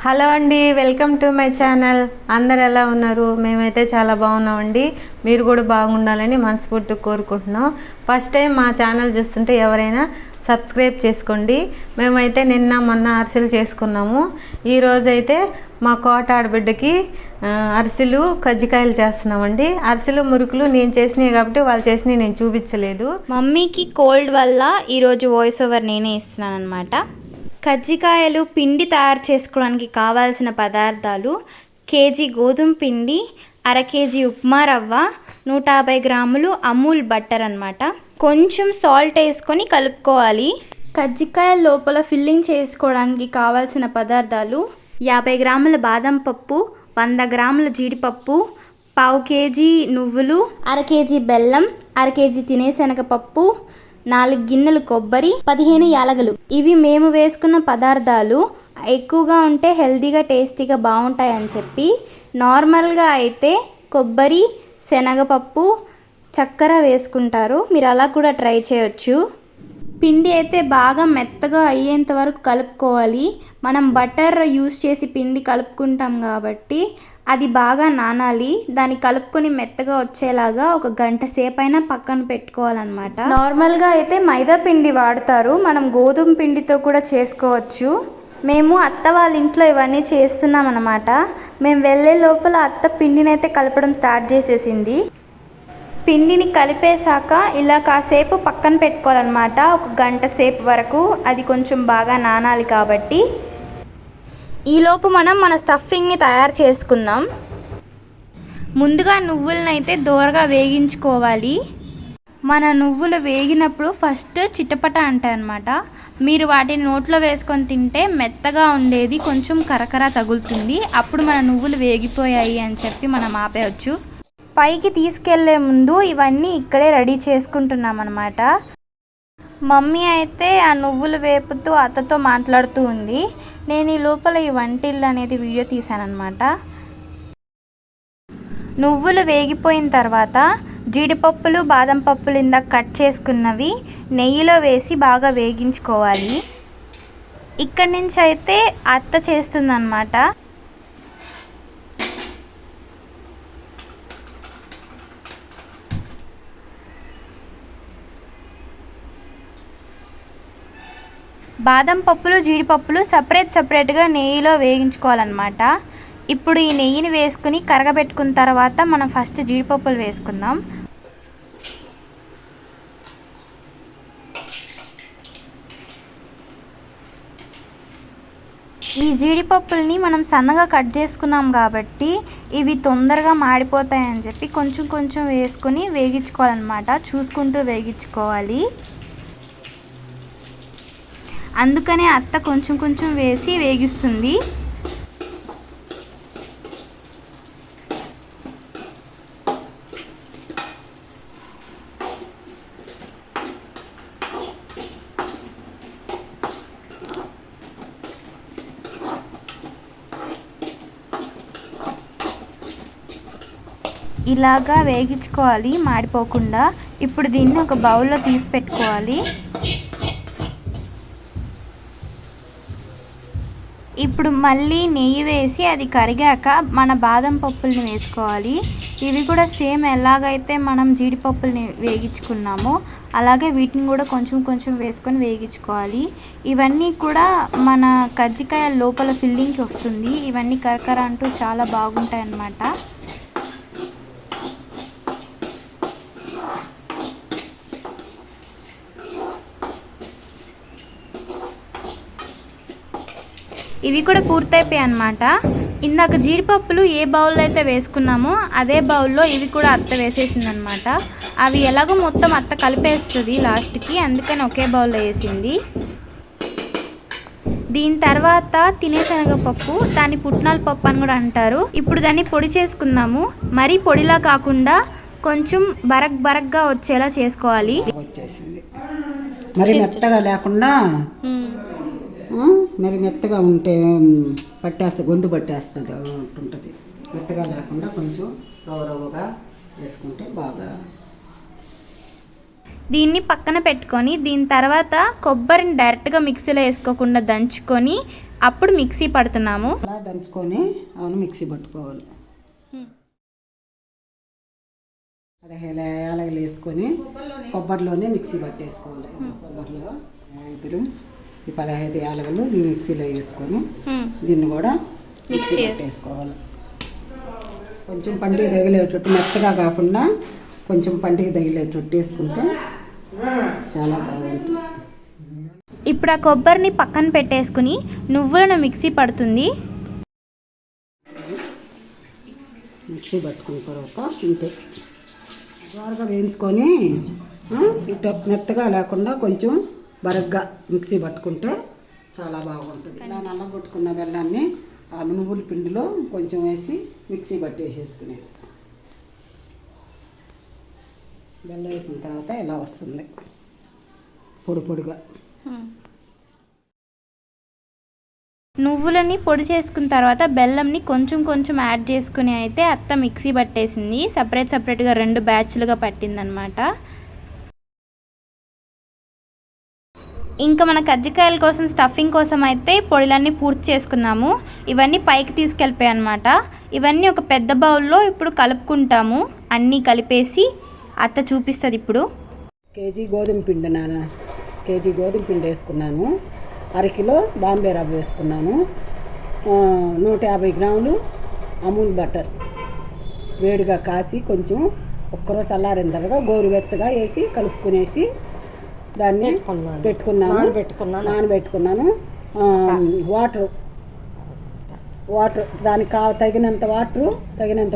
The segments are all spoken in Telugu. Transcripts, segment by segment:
హలో అండి, వెల్కమ్ టు మై ఛానల్. అందరు ఎలా ఉన్నారు? మేమైతే చాలా బాగున్నామండి. మీరు కూడా బాగుండాలని మనస్ఫూర్తిగా కోరుకుంటున్నాం. ఫస్ట్ టైం మా ఛానల్ చూస్తుంటే ఎవరైనా సబ్స్క్రైబ్ చేసుకోండి. మేమైతే నిన్న మొన్న అరిసెలు చేసుకున్నాము. ఈరోజైతే మా కోట ఆడబిడ్డకి అరిసెలు కజ్జికాయలు చేస్తున్నామండి. అరిసెలు మురుకులు నేను చేసినాయి కాబట్టి వాళ్ళు చేసినవి నేను చూపించలేదు. మమ్మీకి కోల్డ్ వల్ల ఈరోజు వాయిస్ ఓవర్ నేనే ఇస్తున్నాను అనమాట. కజ్జికాయలు పిండి తయారు చేసుకోవడానికి కావాల్సిన పదార్థాలు: కేజీ గోధుమ పిండి, అర కేజీ ఉప్మా రవ్వ, 150 గ్రాములు అమూల్ బట్టర్ అన్నమాట. కొంచెం సాల్ట్ వేసుకొని కలుపుకోవాలి. కజ్జికాయల లోపల ఫిల్లింగ్ చేసుకోవడానికి కావాల్సిన పదార్థాలు: 50 గ్రాముల బాదం పప్పు, 100 గ్రాముల జీడిపప్పు, 1/2 కేజీ నువ్వులు, అర కేజీ బెల్లం, అర కేజీ తినేశనగపప్పు, 4 గిన్నెలు కొబ్బరి, 15 యాలకులు. ఇవి మేము వేసుకున్న పదార్థాలు. ఎక్కువగా ఉంటే హెల్తీగా టేస్టీగా బాగుంటాయని చెప్పి నార్మల్గా అయితే కొబ్బరి, శనగపప్పు, చక్కెర వేసుకుంటారు. మీరు అలా కూడా ట్రై చేయొచ్చు. పిండి అయితే బాగా మెత్తగా అయ్యేంత వరకు కలుపుకోవాలి. మనం బటర్ యూస్ చేసి పిండి కలుపుకుంటాం కాబట్టి అది బాగా నానాలి. దాన్ని కలుపుకొని మెత్తగా వచ్చేలాగా 1 గంట సేపు అయినా పక్కన పెట్టుకోవాలన్నమాట. నార్మల్గా అయితే మైదా పిండి వాడతారు, మనం గోధుమ పిండితో కూడా చేసుకోవచ్చు. మేము అత్త వాళ్ళ ఇంట్లో ఇవన్నీ చేస్తున్నాం అన్నమాట. మేము వెళ్ళే లోపల అత్త పిండిని అయితే కలపడం స్టార్ట్ చేసేసింది. పిండిని కలిపేశాక ఇలా కాసేపు పక్కన పెట్టుకోవాలన్నమాట, 1 గంట సేపు వరకు. అది కొంచెం బాగా నానాలి కాబట్టి. ఈలోపు మనం మన స్టఫింగ్ని తయారు చేసుకుందాం. ముందుగా నువ్వులను అయితే దోరగా వేగించుకోవాలి. మన నువ్వులు వేగినప్పుడు ఫస్ట్ చిటపట అంటాయన్నమాట. మీరు వాటిని నోట్లో వేసుకొని తింటే మెత్తగా ఉండేది కొంచెం కరకర తగులుతుంది. అప్పుడు మన నువ్వులు వేగిపోయాయి అని చెప్పి మనం ఆపేయచ్చు. పైకి తీసుకెళ్లే ముందు ఇవన్నీ ఇక్కడే రెడీ చేసుకుంటున్నాం అన్నమాట. మమ్మీ అయితే ఆ నువ్వులు వేపుతూ అత్తతో మాట్లాడుతూ ఉంది. నేను ఈ లోపల ఈ వంటిల్లు అనేది వీడియో తీశానమాట. నువ్వులు వేగిపోయిన తర్వాత జీడిపప్పులు, బాదం పప్పులు ఇందాక కట్ చేసుకున్నవి నెయ్యిలో వేసి బాగా వేగించుకోవాలి. ఇక్కడి నుంచి అయితే అత్త చేస్తుందన్నమాట. బాదం పప్పులు, జీడిపప్పులు సపరేట్గా నెయ్యిలో వేగించుకోవాలన్నమాట. ఇప్పుడు ఈ నెయ్యిని వేసుకుని కరగబెట్టుకున్న తర్వాత మనం ఫస్ట్ జీడిపప్పులు వేసుకుందాం. ఈ జీడిపప్పుల్ని మనం సన్నగా కట్ చేసుకున్నాం కాబట్టి ఇవి తొందరగా మాడిపోతాయని చెప్పి కొంచెం వేసుకొని వేగించుకోవాలన్నమాట. చూసుకుంటూ వేగించుకోవాలి. అందుకనే అత్త కొంచెం వేసి వేగిస్తుంది. ఇలాగా వేగించుకోవాలి మాడిపోకుండా. ఇప్పుడు దీన్ని ఒక బౌల్లో తీసి పెట్టుకోవాలి. ఇప్పుడు మళ్ళీ నెయ్యి వేసి అది కరిగాక మన బాదం పప్పుల్ని వేసుకోవాలి. ఇవి కూడా సేమ్ ఎలాగైతే మనం జీడిపప్పుల్ని వేగించుకున్నామో అలాగే వీటిని కూడా కొంచెం వేసుకొని వేగించుకోవాలి. ఇవన్నీ కూడా మన కజ్జికాయ లోపల ఫిల్లింగ్కి వస్తుంది. ఇవన్నీ కరకర అంటూ చాలా బాగుంటాయి అన్నమాట. ఇవి కూడా పూర్తయిపోయాయి అన్నమాట. ఇందాక జీడిపప్పులు ఏ బౌల్లో అయితే వేసుకున్నామో అదే బౌల్లో ఇవి కూడా అత్త వేసేసింది అనమాట. అవి ఎలాగో మొత్తం అత్త కలిపేస్తుంది లాస్ట్కి, అందుకని ఒకే బౌల్లో వేసింది. దీని తర్వాత తినేశనగపప్పు, దాన్ని పుట్నాల పప్పు అని కూడా అంటారు. ఇప్పుడు దాన్ని పొడి చేసుకుందాము. మరీ పొడిలా కాకుండా కొంచెం బరగ్గా వచ్చేలా చేసుకోవాలి. మరి మెత్తగా లేకుండా, మరి మెత్తగా ఉంటే గొంతు పట్టేస్తుంది ఉంటుంది. మెత్తగా లేకుండా కొంచెం రవ్వగా వేసుకుంటే బాగా. దీన్ని పక్కన పెట్టుకొని దీని తర్వాత కొబ్బరిని డైరెక్ట్గా మిక్సీలో వేసుకోకుండా దంచుకొని అప్పుడు మిక్సీ పడుతున్నాము. అలా దంచుకొని మిక్సీ పట్టుకోవాలి. 15 యాలకులు వేసుకొని కొబ్బరిలోనే మిక్సీ పట్టేసుకోవాలి. కొబ్బరిలో 15 యాలకులు ఈ మిక్సీలో వేసుకొని దీన్ని కూడా మిక్సీ పట్టేసుకోవాలి. కొంచెం పంటికి తగిలేటట్టు, మెత్తగా కాకుండా కొంచెం పంటికి తగిలేటట్టు వేసుకుంటే చాలా బాగుంటుంది. ఇప్పుడు ఆ కొబ్బరిని పక్కన పెట్టేసుకుని నువ్వులను మిక్సీ పడుతుంది. మిక్సీ పట్టుకున్న తర్వాత ఇంతే బాగా వేయించుకొని ఇట్లా మెత్తగా లేకుండా కొంచెం బరగ్గా మిక్సీ పట్టుకుంటే చాలా బాగుంటుంది. ఇలా నల్లగొట్టుకున్న బెల్లాన్ని ఆ నువ్వుల పిండిలో కొంచెం వేసి మిక్సీ పట్టేసేసుకునేది. బెల్లం వేసిన తర్వాత ఇలా వస్తుంది పొడి పొడిగా. నువ్వులని పొడి చేసుకున్న తర్వాత బెల్లంని కొంచెం కొంచెం యాడ్ చేసుకుని అయితే అత్త మిక్సీ పట్టేసింది. సపరేట్గా 2 బ్యాచ్లుగా పట్టిందనమాట. ఇంకా మన కజ్జికాయల కోసం స్టఫింగ్ కోసం అయితే పొడిలన్నీ పూర్తి చేసుకున్నాము. ఇవన్నీ పైకి తీసుకెళ్ళిపోయాయి అనమాట. ఇవన్నీ ఒక పెద్ద బౌల్లో ఇప్పుడు కలుపుకుంటాము. అన్నీ కలిపేసి అత్త చూపిస్తుంది. ఇప్పుడు కేజీ గోధుమ పిండి వేసుకున్నాను. అరకిలో బాంబే రవ్వ వేసుకున్నాను. 150 గ్రాములు అమూల్ బటర్ వేడిగా కాసి కొంచెం ఒక్కరోజు చల్లారిన తర్వాత గోరువెచ్చగా వేసి కలుపుకునేసి దాన్ని నానబెట్టుకున్నాను. వాటర్ దానికి తగినంత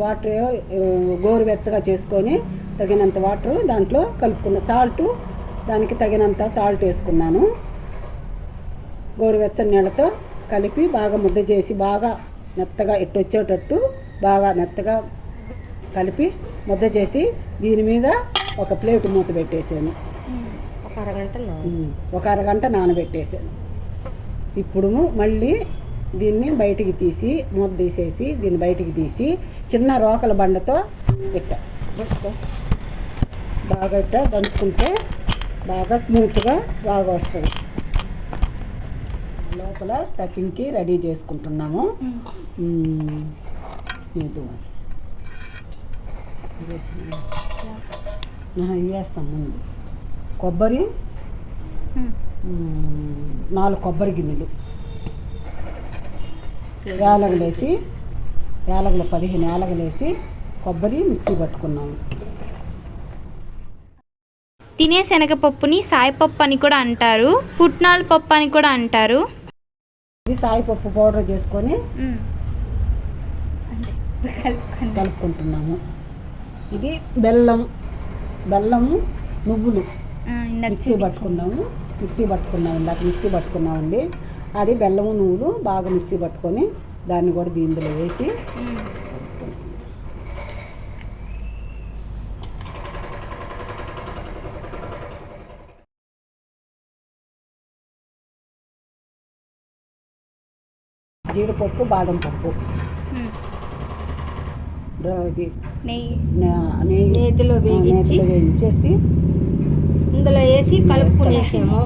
వాటర్ గోరువెచ్చగా చేసుకొని తగినంత వాటర్ దాంట్లో కలుపుకున్న సాల్ట్ దానికి తగినంత సాల్ట్ వేసుకున్నాను. గోరువెచ్చని నీళ్ళతో కలిపి బాగా ముద్ద చేసి బాగా మెత్తగా వచ్చేటట్టు బాగా మెత్తగా కలిపి ముద్ద చేసి దీని మీద ఒక ప్లేట్ మూత పెట్టేసాను. ఒక అరగంట నానబెట్టేసాను. ఇప్పుడు మళ్ళీ దీన్ని బయటికి తీసి మూత తీసేసి దీన్ని బయటికి తీసి చిన్న రోకల బండతో బాగా దంచుకుంటే బాగా స్మూత్గా బాగా వస్తుంది. లోపల స్టఫింగ్కి రెడీ చేసుకుంటున్నాము. వేస్తాం ముందు కొబ్బరి 4 కొబ్బరి గిన్నెలు, యాలకులు 15 యాలకులు వేసి కొబ్బరి మిక్సీ పట్టుకున్నాము. తినే శనగపప్పుని సాయిపప్పు అని కూడా అంటారు, పుట్నాల పప్పు అని కూడా అంటారు. ఇది సాయిపప్పు పౌడర్ చేసుకొని కలుపుకుంటున్నాము. ఇది బెల్లము నువ్వులు మిక్సీ పట్టుకున్నాము. ఇందాక మిక్సీ పట్టుకున్నామండి. అది బెల్లము నువ్వులు బాగా మిక్సీ పట్టుకొని దాన్ని కూడా దీనిలో వేసి జీడిపప్పు బాదం పప్పు నేతిలో వేయించేసి ఇందులో వేసి కలుపుకునేసాము.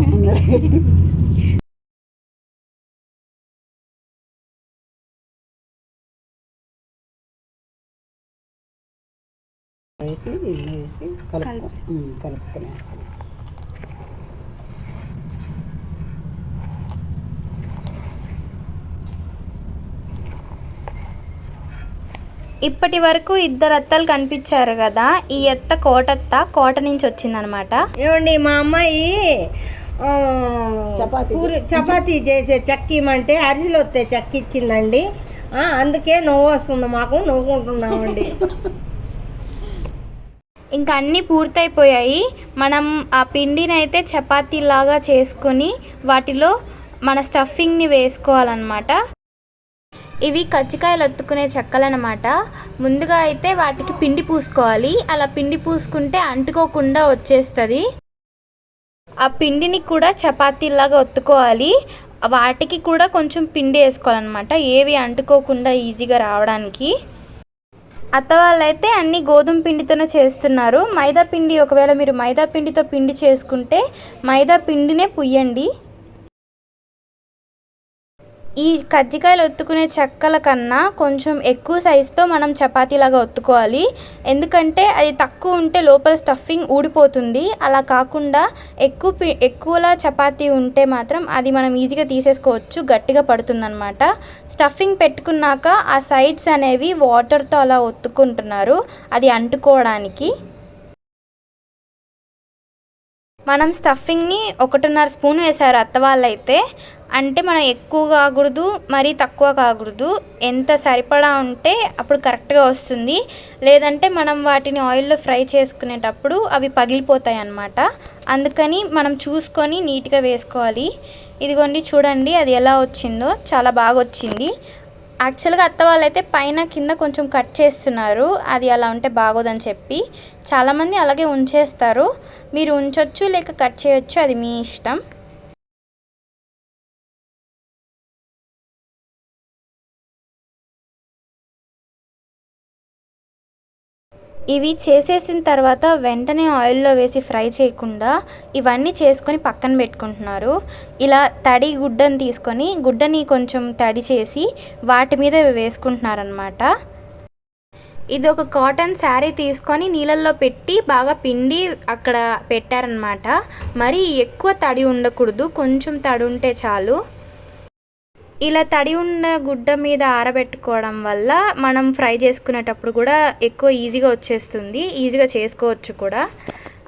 వేసి దీనిలో వేసి కలుపుకునేస్తాం. ఇప్పటి వరకు 2 అత్తలు కనిపించారు కదా. ఈ అత్త కోట నుంచి వచ్చిందనమాట. ఏమండి మా అమ్మాయి చపాతీ చేసే చెక్కిమంటే అరిసెలు వస్తే చెక్కిచ్చిందండి. అందుకే నవ్వు వస్తుంది మాకు, నవ్వుకుంటున్నామండి. ఇంకా అన్నీ పూర్తయిపోయాయి. మనం ఆ పిండిని అయితే చపాతీలాగా చేసుకొని వాటిలో మన స్టఫింగ్ని వేసుకోవాలన్నమాట. ఇవి కజ్జికాయలు ఒత్తుకునే చెక్కలు అన్నమాట. ముందుగా అయితే వాటికి పిండి పూసుకోవాలి. అలా పిండి పూసుకుంటే అంటుకోకుండా వచ్చేస్తుంది. ఆ పిండిని కూడా చపాతీలాగా ఒత్తుకోవాలి. వాటికి కూడా కొంచెం పిండి వేసుకోవాలన్నమాట, ఏవి అంటుకోకుండా ఈజీగా రావడానికి. అత్త వాళ్ళైతే అన్ని గోధుమ పిండితోనే చేస్తున్నారు. మైదా పిండి ఒకవేళ మీరు మైదా పిండితో పిండి చేసుకుంటే మైదా పిండినే పుయ్యండి. ఈ కజ్జికాయలు ఒత్తుకునే చెక్కల కన్నా కొంచెం ఎక్కువ సైజుతో మనం చపాతీలాగా ఒత్తుకోవాలి. ఎందుకంటే అది తక్కువ ఉంటే లోపల స్టఫింగ్ ఊడిపోతుంది. అలా కాకుండా ఎక్కువలా చపాతీ ఉంటే మాత్రం అది మనం ఈజీగా తీసేసుకోవచ్చు, గట్టిగా పడుతుందన్నమాట. స్టఫింగ్ పెట్టుకున్నాక ఆ సైడ్స్ అనేవి వాటర్తో అలా ఒత్తుకుంటున్నారు అది అంటుకోవడానికి. మనం స్టఫింగ్ని 1.5 స్పూన్ వేసారు అత్త వాళ్ళైతే. అంటే మనం ఎక్కువ కాకూడదు, మరీ తక్కువ కాకూడదు. ఎంత సరిపడా ఉంటే అప్పుడు కరెక్ట్గా వస్తుంది. లేదంటే మనం వాటిని ఆయిల్లో ఫ్రై చేసుకునేటప్పుడు అవి పగిలిపోతాయి అన్నమాట. అందుకని మనం చూసుకొని నీట్గా వేసుకోవాలి. ఇదిగోండి చూడండి అది ఎలా వచ్చిందో, చాలా బాగా వచ్చింది. యాక్చువల్గా అత్త వాళ్ళైతే పైన కింద కొంచెం కట్ చేస్తున్నారు, అది అలా ఉంటే బాగోదని చెప్పి. చాలామంది అలాగే ఉంచేస్తారు. మీరు ఉంచొచ్చు లేక కట్ చేయొచ్చు, అది మీ ఇష్టం. ఇవి చేసేసిన తర్వాత వెంటనే ఆయిల్లో వేసి ఫ్రై చేయకుండా ఇవన్నీ చేసుకొని పక్కన పెట్టుకుంటున్నారు. ఇలా తడి గుడ్డని తీసుకొని గుడ్డని కొంచెం తడి చేసి వాటి మీద వేసుకుంటున్నారనమాట. ఇది ఒక కాటన్ శారీ తీసుకొని నీళ్ళల్లో పెట్టి బాగా పిండి అక్కడ పెట్టారనమాట. మరీ ఎక్కువ తడి ఉండకూడదు, కొంచెం తడి ఉంటే చాలు. ఇలా తడి ఉన్న గుడ్డ మీద ఆరబెట్టుకోవడం వల్ల మనం ఫ్రై చేసుకునేటప్పుడు కూడా ఎక్కువ ఈజీగా వచ్చేస్తుంది, ఈజీగా చేసుకోవచ్చు కూడా.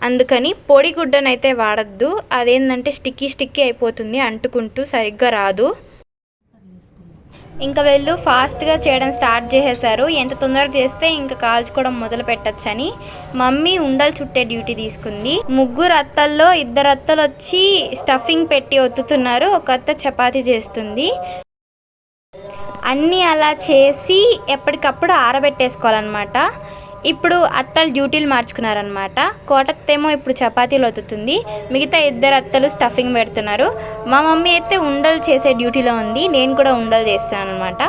అందుకని పొడి గుడ్డనైతే వాడద్దు, అదేంటంటే స్టిక్కీ అయిపోతుంది, అంటుకుంటూ సరిగ్గా రాదు. ఇంకా వీళ్ళు ఫాస్ట్గా చేయడం స్టార్ట్ చేసేసారు. ఎంత తొందరగా చేస్తే ఇంకా కాల్చుకోవడం మొదలు పెట్టచ్చని మమ్మీ ఉండలు చుట్టే డ్యూటీ తీసుకుంది. 3 అత్తల్లో 2 అత్తలు వచ్చి స్టఫింగ్ పెట్టి ఒత్తుతున్నారు, ఒక అత్త చపాతీ చేస్తుంది. అన్నీ అలా చేసి ఎప్పటికప్పుడు ఆరబెట్టేసుకోవాలన్నమాట. ఇప్పుడు అత్తలు డ్యూటీలు మార్చుకున్నారనమాట. కోటత్తేమో ఇప్పుడు చపాతీలు ఒత్తుతుంది, మిగతా 2 అత్తలు స్టఫింగ్ పెడుతున్నారు. మా మమ్మీ అయితే ఉండలు చేసే డ్యూటీలో ఉంది, నేను కూడా ఉండలు చేస్తాను అనమాట.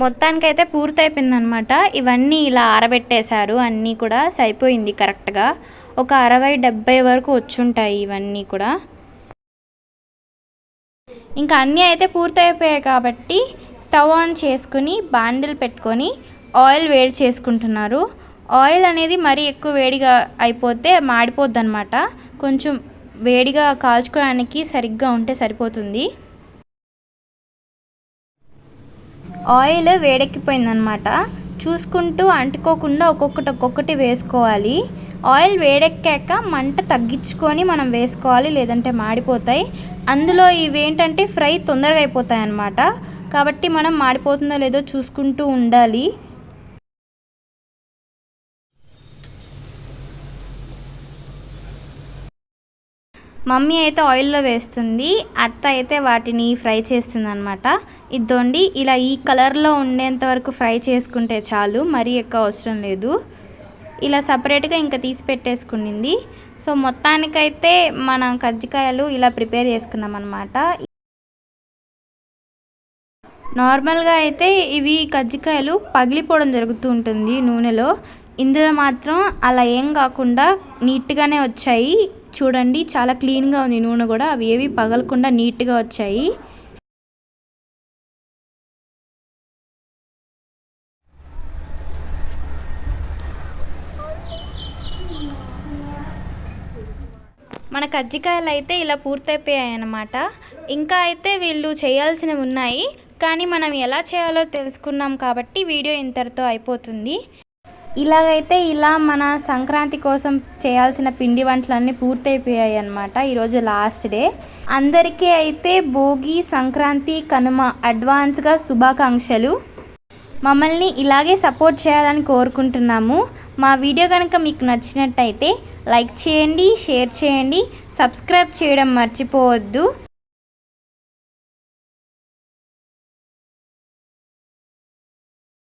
మొత్తానికైతే పూర్తయిపోయింది అనమాట. ఇవన్నీ ఇలా ఆరబెట్టేశారు, అన్నీ కూడా సరిపోయింది కరెక్ట్గా. ఒక 60-70 వరకు వచ్చుంటాయి ఇవన్నీ కూడా. ఇంకా అన్నీ అయితే పూర్తయిపోయాయి కాబట్టి స్టవ్ ఆన్ చేసుకుని బాండిల్ పెట్టుకొని ఆయిల్ వేడి చేసుకుంటున్నారు. ఆయిల్ అనేది మరీ ఎక్కువ వేడిగా అయిపోతే మాడిపోద్ది అనమాట. కొంచెం వేడిగా కాల్చుకోవడానికి సరిగ్గా ఉంటే సరిపోతుంది. ఆయిల్ వేడెక్కిపోయిందనమాట. చూసుకుంటూ అంటుకోకుండా ఒక్కొక్కటి వేసుకోవాలి. ఆయిల్ వేడెక్కాక మంట తగ్గించుకొని మనం వేసుకోవాలి, లేదంటే మాడిపోతాయి. అందులో ఇవేంటంటే ఫ్రై తొందరగా అయిపోతాయి అన్నమాట. కాబట్టి మనం మాడిపోతుందో లేదో చూసుకుంటూ ఉండాలి. మమ్మీ అయితే ఆయిల్లో వేస్తుంది, అత్త అయితే వాటిని ఫ్రై చేస్తుంది అనమాట. ఇదోండి ఇలా ఈ కలర్లో ఉండేంత వరకు ఫ్రై చేసుకుంటే చాలు, మరీ ఎక్కువ అవసరం లేదు. ఇలా సపరేట్గా ఇంకా తీసి పెట్టేసుకునింది. సో మొత్తానికైతే మనం కజ్జికాయలు ఇలా ప్రిపేర్ చేసుకున్నాం అనమాట. నార్మల్గా అయితే ఇవి కజ్జికాయలు పగిలిపోవడం జరుగుతూ ఉంటుంది నూనెలో. ఇందులో మాత్రం అలా ఏం కాకుండా నీట్గానే వచ్చాయి. చూడండి చాలా క్లీన్గా ఉంది నూనె కూడా, అవి ఏవి పగలకుండా నీట్గా వచ్చాయి. మన కజ్జికాయలు అయితే ఇలా పూర్తయిపోయాయి అన్నమాట. ఇంకా అయితే వీళ్ళు చేయాల్సినవి ఉన్నాయి, కానీ మనం ఎలా చేయాలో తెలుసుకున్నాం కాబట్టి వీడియో ఇంతటితో అయిపోతుంది. ఇలాగైతే ఇలా మన సంక్రాంతి కోసం చేయాల్సిన పిండి వంటలన్నీ పూర్తయిపోయాయి అన్నమాట. ఈరోజు లాస్ట్ డే. అందరికీ అయితే భోగి, సంక్రాంతి, కనుమ అడ్వాన్స్గా శుభాకాంక్షలు. మమ్మల్ని ఇలాగే సపోర్ట్ చేయాలని కోరుకుంటున్నాము. మా వీడియో కనుక మీకు నచ్చినట్టయితే లైక్ చేయండి, షేర్ చేయండి, సబ్స్క్రైబ్ చేయడం మర్చిపోవద్దు.